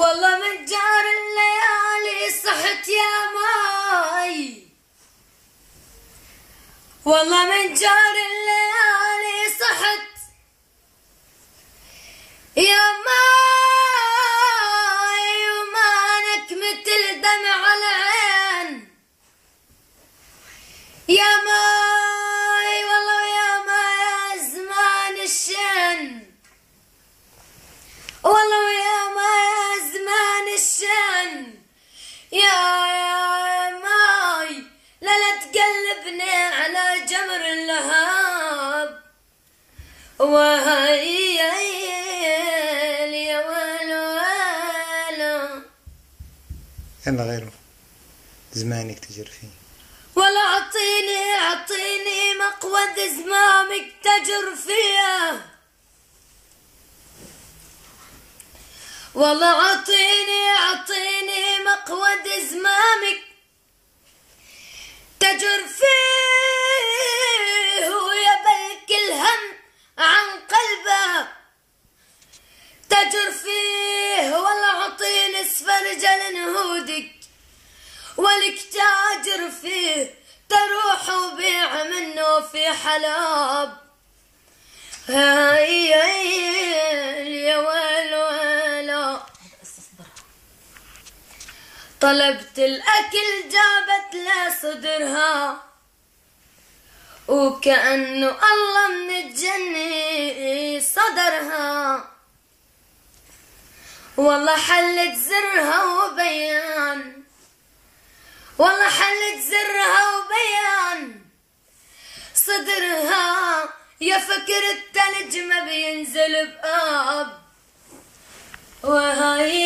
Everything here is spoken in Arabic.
والله من جار الليالي صحت يا ماي، والله من جار الليالي صحت يا ماي، ومانك مثل دمع العين يا ماي، والله يا ماي يا زمان الشن، والله يا ماي يا زمان الشن يا ماي، لا تقلبني على جمر اللهاب، وهاي يا ويل ويل. يلا غيره زمانك تجر فيه. ولا عطيني مقود زمامك تجر فيه، والله عطيني مقود زمامك تجر فيه، ويا بلك الهم عن قلبه تجر فيه، والله عطيني سفرج لنهودك ولك تاجر فيه، تروح وبيع منه في حلاب، هاي يا ويل ويلا. طلبت الأكل جابت له صدرها، وكأنه الله من الجنة صدرها، والله حلت زرها وبيان، والله حلت زرها وبيان صدرها، يا فكر التلج ما بينزل بآب، وهاي